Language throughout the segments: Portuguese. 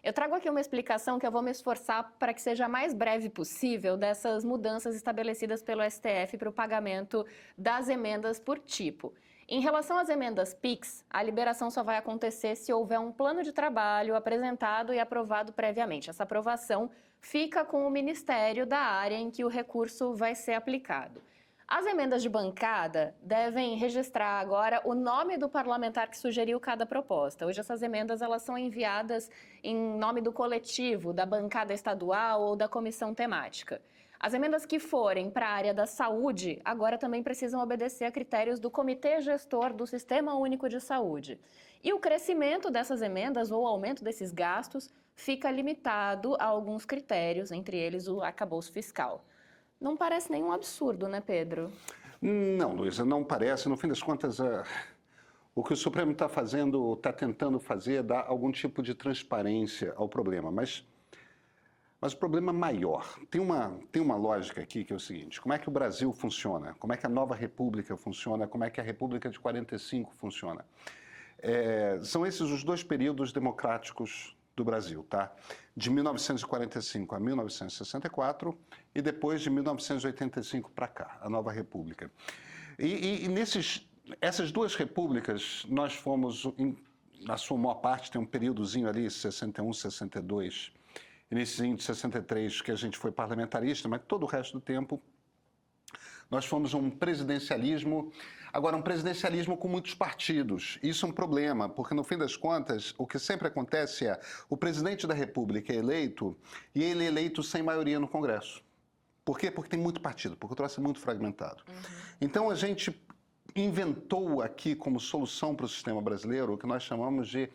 Eu trago aqui uma explicação que eu vou me esforçar para que seja a mais breve possível dessas mudanças estabelecidas pelo STF para o pagamento das emendas por tipo. Em relação às emendas PIX, a liberação só vai acontecer se houver um plano de trabalho apresentado e aprovado previamente. Essa aprovação fica com o Ministério da área em que o recurso vai ser aplicado. As emendas de bancada devem registrar agora o nome do parlamentar que sugeriu cada proposta. Hoje essas emendas elas são enviadas em nome do coletivo, da bancada estadual ou da comissão temática. As emendas que forem para a área da saúde agora também precisam obedecer a critérios do Comitê Gestor do Sistema Único de Saúde. E o crescimento dessas emendas ou o aumento desses gastos fica limitado a alguns critérios, entre eles o arcabouço fiscal. Não parece nenhum absurdo, né, Pedro? Não, Luísa, não parece. No fim das contas, o que o Supremo está fazendo, está tentando fazer, é dar algum tipo de transparência ao problema. Mas o problema maior, tem uma lógica aqui que é o seguinte: como é que o Brasil funciona? Como é que a nova República funciona? Como é que a República de 45 funciona? São esses os dois períodos democráticos do Brasil, tá? De 1945 a 1964 e depois de 1985 para cá, a nova República. E essas duas repúblicas, nós fomos, na sua maior parte, tem um períodozinho ali, 61, 62, iníciozinho de 63, que a gente foi parlamentarista, mas todo o resto do tempo nós fomos um presidencialismo, agora um presidencialismo com muitos partidos. Isso é um problema, porque no fim das contas, o que sempre acontece é o presidente da República é eleito e ele é eleito sem maioria no Congresso. Por quê? Porque tem muito partido, porque o troço é muito fragmentado. Então a gente inventou aqui como solução para o sistema brasileiro o que nós chamamos de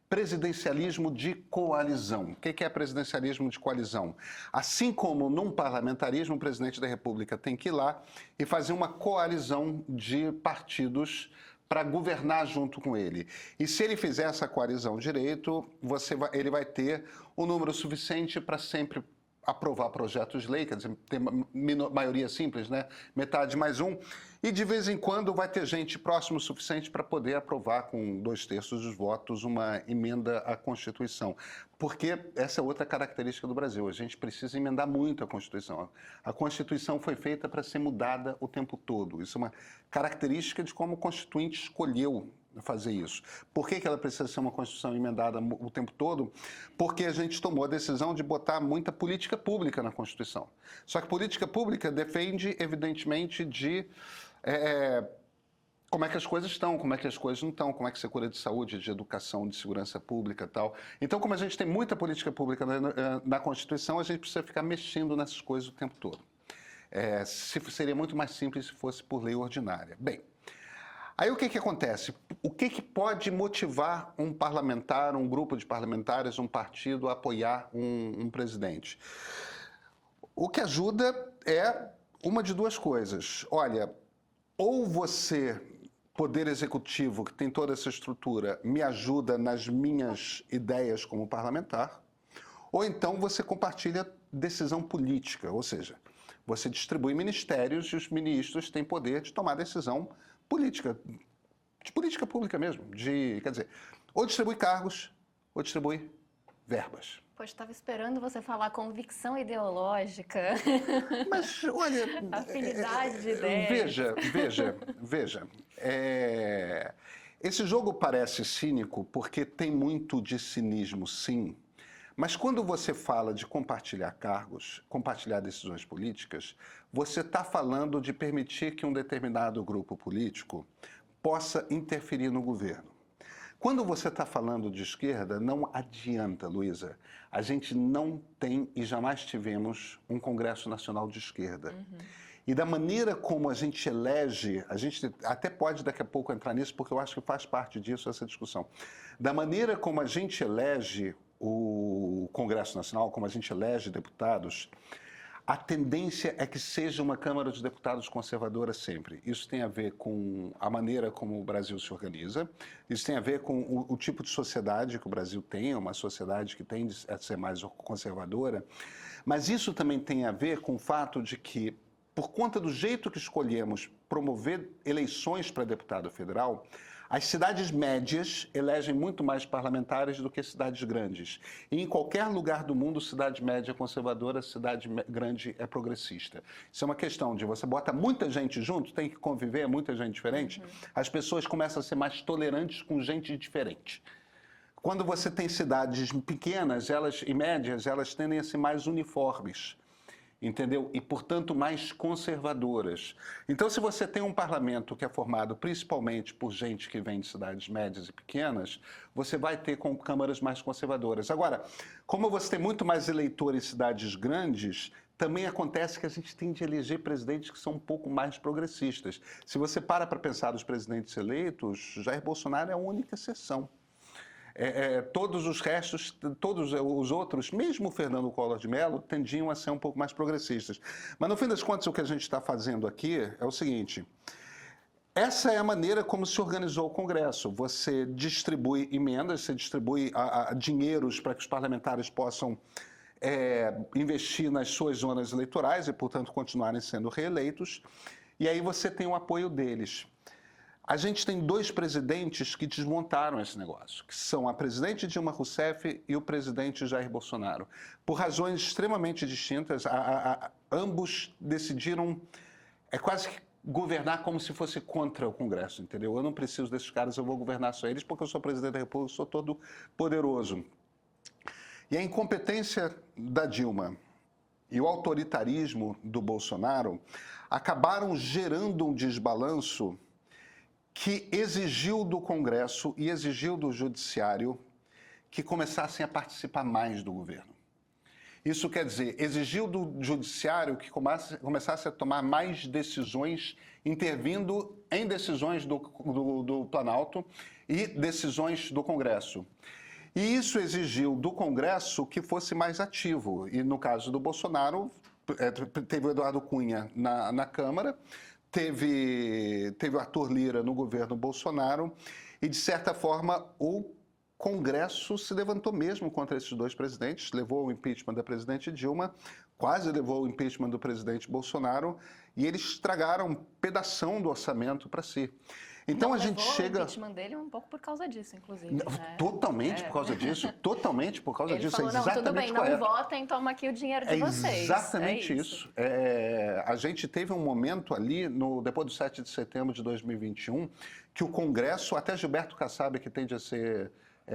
presidencialismo de coalizão. O que é presidencialismo de coalizão? Assim como num parlamentarismo, o presidente da República tem que ir lá e fazer uma coalizão de partidos para governar junto com ele. E se ele fizer essa coalizão direito, ele vai ter o número suficiente para sempre aprovar projetos de lei, quer dizer, tem maioria simples, né? Metade mais um, e de vez em quando vai ter gente próximo o suficiente para poder aprovar com 2/3 dos votos uma emenda à Constituição. Porque essa é outra característica do Brasil, a gente precisa emendar muito a Constituição. A Constituição foi feita para ser mudada o tempo todo, isso é uma característica de como o Constituinte escolheu fazer isso. Por que ela precisa ser uma Constituição emendada o tempo todo? Porque a gente tomou a decisão de botar muita política pública na Constituição. Só que política pública depende, evidentemente, de como é que as coisas estão, como é que as coisas não estão, como é que você cura de saúde, de educação, de segurança pública e tal. Então, como a gente tem muita política pública na Constituição, a gente precisa ficar mexendo nessas coisas o tempo todo. Seria muito mais simples se fosse por lei ordinária. Bem, aí o que acontece? O que pode motivar um parlamentar, um grupo de parlamentares, um partido a apoiar um presidente? O que ajuda é uma de duas coisas. Olha, ou você, Poder Executivo, que tem toda essa estrutura, me ajuda nas minhas ideias como parlamentar, ou então você compartilha decisão política, ou seja, você distribui ministérios e os ministros têm poder de tomar decisão política, de política pública mesmo, quer dizer, ou distribui cargos, ou distribui verbas. Poxa, estava esperando você falar convicção ideológica. Mas, olha... Afinidade de ideias. Veja. Esse jogo parece cínico porque tem muito de cinismo, sim. Mas quando você fala de compartilhar cargos, compartilhar decisões políticas, você está falando de permitir que um determinado grupo político possa interferir no governo. Quando você está falando de esquerda, não adianta, Luísa. A gente não tem e jamais tivemos um Congresso Nacional de Esquerda. E da maneira como a gente elege, a gente até pode daqui a pouco entrar nisso, porque eu acho que faz parte disso essa discussão. Da maneira como a gente elege o Congresso Nacional, como a gente elege deputados, a tendência é que seja uma Câmara de Deputados conservadora sempre. Isso tem a ver com a maneira como o Brasil se organiza, isso tem a ver com o tipo de sociedade que o Brasil tem, uma sociedade que tende a ser mais conservadora, mas isso também tem a ver com o fato de que, por conta do jeito que escolhemos promover eleições para deputado federal, As cidades médias elegem muito mais parlamentares do que cidades grandes. E em qualquer lugar do mundo, cidade média é conservadora, cidade grande é progressista. Isso é uma questão de você bota muita gente junto, tem que conviver, muita gente diferente, as pessoas começam a ser mais tolerantes com gente diferente. Quando você tem cidades pequenas e médias, elas tendem a ser mais uniformes. Entendeu? E, portanto, mais conservadoras. Então, se você tem um parlamento que é formado principalmente por gente que vem de cidades médias e pequenas, você vai ter com câmaras mais conservadoras. Agora, como você tem muito mais eleitores em cidades grandes, também acontece que a gente tem de eleger presidentes que são um pouco mais progressistas. Se você para pensar nos presidentes eleitos, Jair Bolsonaro é a única exceção. Todos os restos, todos os outros, mesmo o Fernando Collor de Mello, tendiam a ser um pouco mais progressistas. Mas, no fim das contas, o que a gente está fazendo aqui é o seguinte: essa é a maneira como se organizou o Congresso. Você distribui emendas, você distribui dinheiros para que os parlamentares possam investir nas suas zonas eleitorais e, portanto, continuarem sendo reeleitos. E aí você tem o apoio deles. A gente tem dois presidentes que desmontaram esse negócio, que são a presidente Dilma Rousseff e o presidente Jair Bolsonaro. Por razões extremamente distintas, ambos decidiram quase que governar como se fosse contra o Congresso, entendeu? Eu não preciso desses caras, eu vou governar só eles porque eu sou presidente da República, eu sou todo poderoso. E a incompetência da Dilma e o autoritarismo do Bolsonaro acabaram gerando um desbalanço que exigiu do Congresso e exigiu do Judiciário que começassem a participar mais do governo. Isso quer dizer, exigiu do Judiciário que começasse a tomar mais decisões, intervindo em decisões do Planalto e decisões do Congresso. E isso exigiu do Congresso que fosse mais ativo. E no caso do Bolsonaro, teve o Eduardo Cunha na Câmara, teve o Arthur Lira no governo Bolsonaro e, de certa forma, o Congresso se levantou mesmo contra esses dois presidentes, levou o impeachment da presidente Dilma, quase levou o impeachment do presidente Bolsonaro e eles estragaram um pedação do orçamento para si. Então a gente chega... o impeachment dele um pouco por causa disso, inclusive. Né? Totalmente por causa disso, totalmente por causa disso. Falou, não, tudo bem, não votem, toma aqui o dinheiro de vocês. Exatamente isso. A gente teve um momento ali, depois do 7 de setembro de 2021, que o Congresso, até Gilberto Kassab, que tende a ser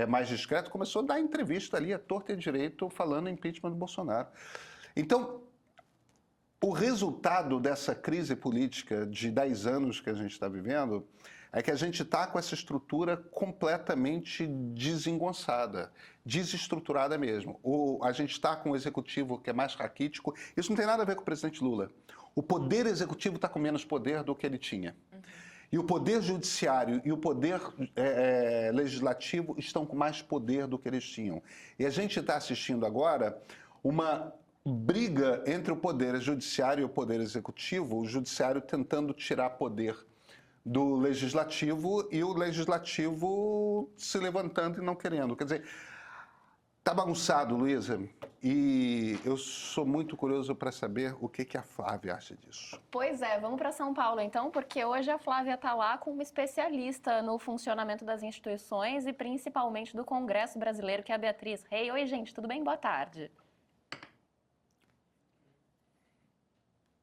mais discreto, começou a dar entrevista ali, a torta e direito, falando impeachment do Bolsonaro. Então, o resultado dessa crise política de 10 anos que a gente está vivendo é que a gente está com essa estrutura completamente desengonçada, desestruturada mesmo. A gente está com um executivo que é mais raquítico. Isso não tem nada a ver com o presidente Lula. O poder executivo está com menos poder do que ele tinha. E o poder judiciário e o poder legislativo estão com mais poder do que eles tinham. E a gente está assistindo agora uma briga entre o poder judiciário e o poder executivo, o judiciário tentando tirar poder do legislativo e o legislativo se levantando e não querendo. Quer dizer, tá bagunçado, Luísa, e eu sou muito curioso para saber o que a Flávia acha disso. Pois é, vamos para São Paulo então, porque hoje a Flávia está lá com uma especialista no funcionamento das instituições e principalmente do Congresso Brasileiro, que é a Beatriz Rey. Oi, gente, tudo bem? Boa tarde.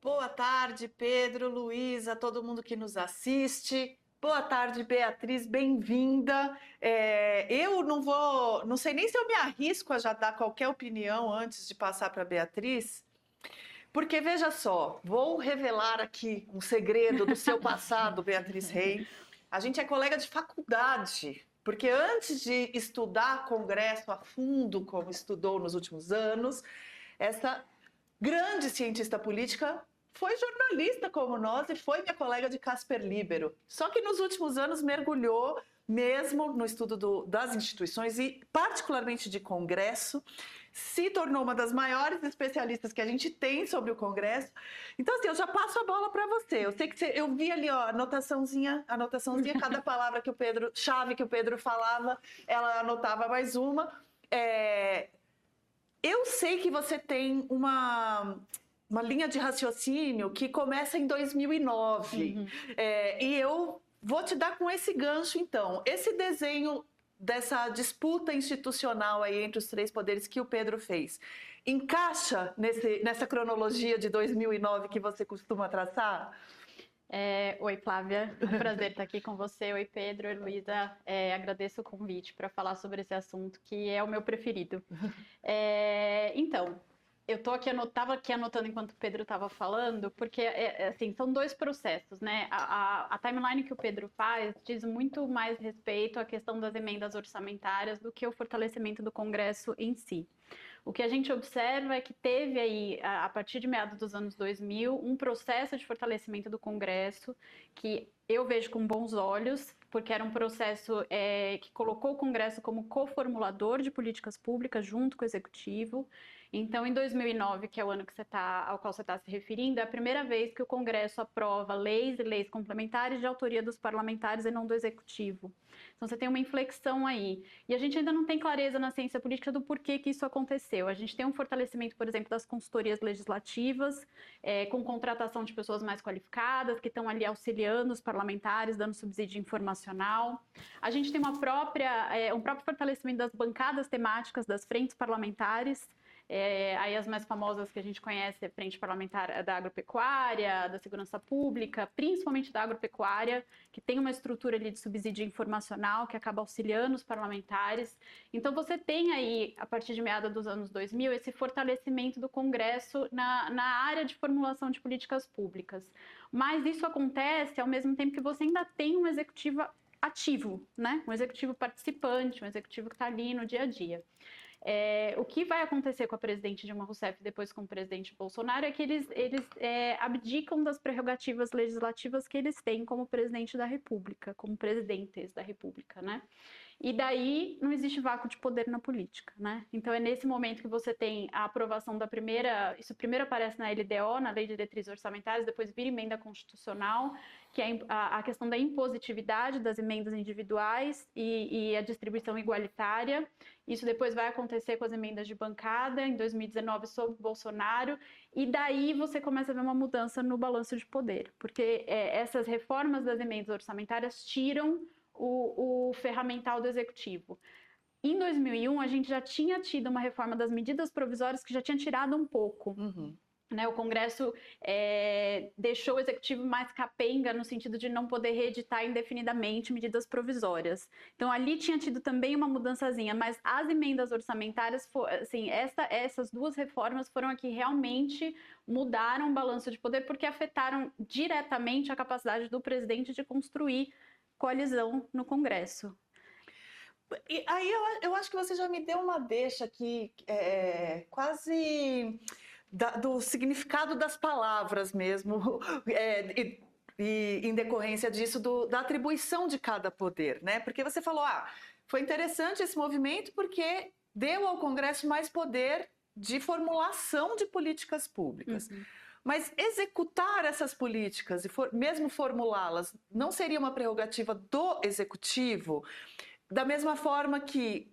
Boa tarde, Pedro, Luísa, todo mundo que nos assiste. Boa tarde, Beatriz, bem-vinda. Eu não sei nem se eu me arrisco a já dar qualquer opinião antes de passar para a Beatriz, porque veja só, vou revelar aqui um segredo do seu passado, Beatriz Rey. A gente é colega de faculdade, porque antes de estudar Congresso a fundo, como estudou nos últimos anos, essa grande cientista política foi jornalista como nós e foi minha colega de Casper Libero. Só que nos últimos anos mergulhou mesmo no estudo das instituições e particularmente de Congresso, se tornou uma das maiores especialistas que a gente tem sobre o Congresso. Então, assim, eu já passo a bola para você. Eu sei que eu vi ali, ó, anotaçãozinha, cada palavra que chave que o Pedro falava, ela anotava mais uma. Eu sei que você tem uma linha de raciocínio que começa em 2009. E eu vou te dar com esse gancho, então. Esse desenho dessa disputa institucional aí entre os três poderes que o Pedro fez, encaixa nessa cronologia de 2009 que você costuma traçar? Oi, Flávia, é um prazer estar aqui com você. Oi, Pedro e Luísa. Agradeço o convite para falar sobre esse assunto, que é o meu preferido. Então, eu estava aqui anotando enquanto o Pedro estava falando, porque assim, são dois processos, né? A timeline que o Pedro faz diz muito mais respeito à questão das emendas orçamentárias do que o fortalecimento do Congresso em si. O que a gente observa é que teve aí, a partir de meados dos anos 2000, um processo de fortalecimento do Congresso que eu vejo com bons olhos, porque era um processo que colocou o Congresso como coformulador de políticas públicas junto com o Executivo. Então, em 2009, que é o ano ao qual você está se referindo, é a primeira vez que o Congresso aprova leis e leis complementares de autoria dos parlamentares e não do Executivo. Então, você tem uma inflexão aí. E a gente ainda não tem clareza na ciência política do porquê que isso aconteceu. A gente tem um fortalecimento, por exemplo, das consultorias legislativas, com contratação de pessoas mais qualificadas, que estão ali auxiliando os parlamentares, dando subsídio informacional. A gente tem um próprio fortalecimento das bancadas temáticas das frentes parlamentares. Aí as mais famosas que a gente conhece é a Frente Parlamentar da Agropecuária, da Segurança Pública, principalmente da Agropecuária, que tem uma estrutura ali de subsídio informacional que acaba auxiliando os parlamentares. Então você tem aí, a partir de meados dos anos 2000, esse fortalecimento do Congresso na área de formulação de políticas públicas. Mas isso acontece ao mesmo tempo que você ainda tem um executivo ativo, né? Um executivo participante, um executivo que está ali no dia a dia. O que vai acontecer com a presidente Dilma Rousseff e depois com o presidente Bolsonaro é que eles abdicam das prerrogativas legislativas que eles têm como presidente da República, como presidentes da República, né? E daí não existe vácuo de poder na política, né? Então é nesse momento que você tem a aprovação da primeira, isso primeiro aparece na LDO, na Lei de Diretrizes Orçamentárias, depois vira emenda constitucional, que é a questão da impositividade das emendas individuais e a distribuição igualitária. Isso depois vai acontecer com as emendas de bancada, em 2019, sob Bolsonaro, e daí você começa a ver uma mudança no balanço de poder, porque essas reformas das emendas orçamentárias tiram o ferramental do Executivo. Em 2001, a gente já tinha tido uma reforma das medidas provisórias que já tinha tirado um pouco. Uhum. Né, o Congresso deixou o Executivo mais capenga no sentido de não poder reeditar indefinidamente medidas provisórias. Então, ali tinha tido também uma mudançazinha, mas as emendas orçamentárias, assim, essas duas reformas foram a que realmente mudaram o balanço de poder, porque afetaram diretamente a capacidade do presidente de construir coalizão no Congresso. E aí eu acho que você já me deu uma deixa aqui, quase do significado das palavras mesmo, e em decorrência disso, da atribuição de cada poder, né? Porque você falou, foi interessante esse movimento porque deu ao Congresso mais poder de formulação de políticas públicas. Uhum. Mas executar essas políticas, e mesmo formulá-las, não seria uma prerrogativa do Executivo? Da mesma forma que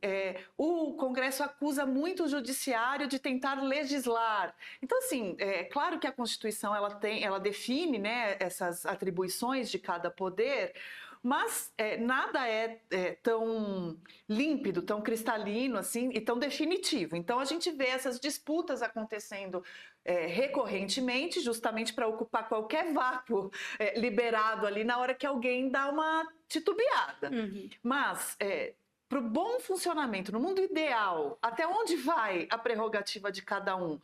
o Congresso acusa muito o Judiciário de tentar legislar. Então, assim, claro que a Constituição ela define, né, essas atribuições de cada poder, mas nada é tão límpido, tão cristalino assim, e tão definitivo. Então, a gente vê essas disputas acontecendo recorrentemente, justamente para ocupar qualquer vácuo liberado ali na hora que alguém dá uma titubeada. Uhum. Mas, para o bom funcionamento, no mundo ideal, até onde vai a prerrogativa de cada um?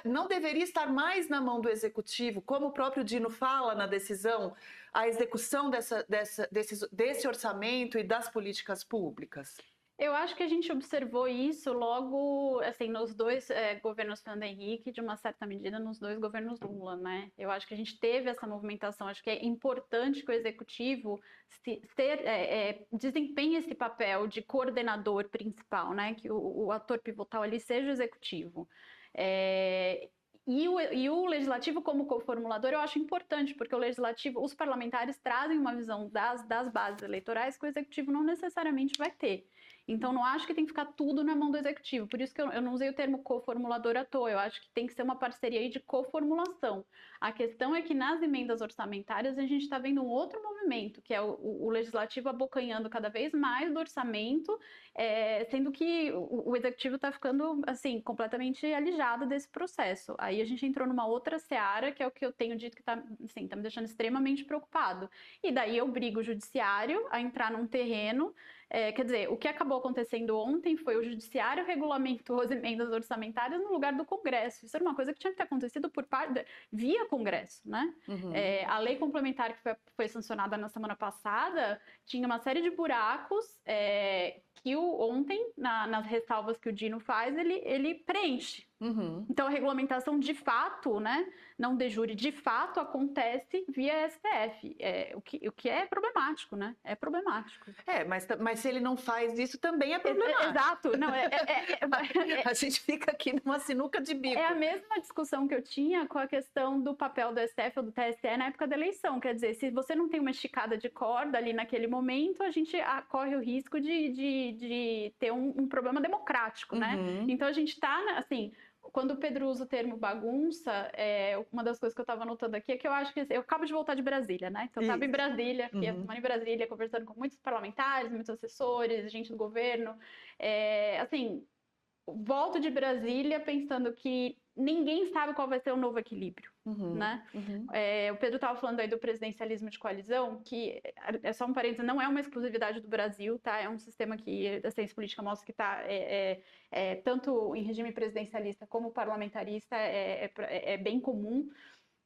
Não deveria estar mais na mão do Executivo, como o próprio Dino fala na decisão, a execução desse orçamento e das políticas públicas? Eu acho que a gente observou isso logo, assim, nos dois governos Fernando Henrique, de uma certa medida, nos dois governos Lula, né? Eu acho que a gente teve essa movimentação, acho que é importante que o Executivo desempenhe esse papel de coordenador principal, né? Que o ator pivotal ali seja o Executivo. E o Legislativo como coformulador eu acho importante, porque o Legislativo, os parlamentares trazem uma visão das bases eleitorais que o Executivo não necessariamente vai ter. Então, não acho que tem que ficar tudo na mão do executivo. Por isso que eu não usei o termo coformulador à toa. Eu acho que tem que ser uma parceria aí de coformulação. A questão é que nas emendas orçamentárias a gente está vendo um outro movimento, que é o legislativo abocanhando cada vez mais do orçamento, sendo que o executivo está ficando assim completamente alijado desse processo. Aí a gente entrou numa outra seara, que é o que eu tenho dito que está assim, me deixando extremamente preocupado. E daí eu obrigo o judiciário a entrar num terreno. Quer dizer, o que acabou acontecendo ontem foi o judiciário regulamentou as emendas orçamentárias no lugar do Congresso. Isso era uma coisa que tinha que ter acontecido via Congresso, né? Uhum. A lei complementar que foi sancionada na semana passada tinha uma série de buracos que ontem, nas ressalvas que o Dino faz, ele preenche. Uhum. Então, a regulamentação de fato, né, não de jure, de fato acontece via STF, o que é problemático, né? É problemático. Mas se ele não faz isso, também é problemático. Exato, não, A gente fica aqui numa sinuca de bico. É a mesma discussão que eu tinha com a questão do papel do STF ou do TSE na época da eleição. Quer dizer, se você não tem uma esticada de corda ali naquele momento, a gente corre o risco de ter um problema democrático, né? Uhum. Então a gente está, assim, quando o Pedro usa o termo bagunça, uma das coisas que eu estava anotando aqui é que eu acho que eu acabo de voltar de Brasília, né? Então eu estava em Brasília, fiquei a semana em Brasília, conversando com muitos parlamentares, muitos assessores, gente do governo. Assim, volto de Brasília pensando que ninguém sabe qual vai ser o novo equilíbrio, né? O Pedro estava falando aí do presidencialismo de coalizão, que é só um parênteses, não é uma exclusividade do Brasil, tá? É um sistema que a ciência política mostra que está tanto em regime presidencialista como parlamentarista, é bem comum,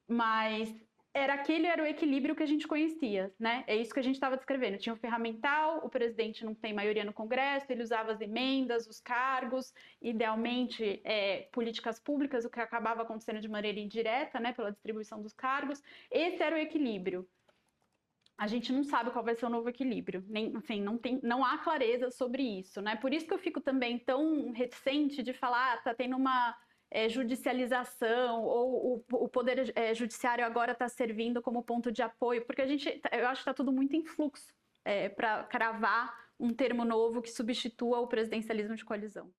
mas era o equilíbrio que a gente conhecia, né? É isso que a gente estava descrevendo. Tinha o ferramental, o presidente não tem maioria no Congresso, ele usava as emendas, os cargos, idealmente políticas públicas, o que acabava acontecendo de maneira indireta, né, pela distribuição dos cargos. Esse era o equilíbrio. A gente não sabe qual vai ser o novo equilíbrio, assim, não há clareza sobre isso, né? Por isso que eu fico também tão reticente de falar, tá tendo uma judicialização, ou o poder judiciário agora está servindo como ponto de apoio, porque eu acho que está tudo muito em fluxo para cravar um termo novo que substitua o presidencialismo de coalizão.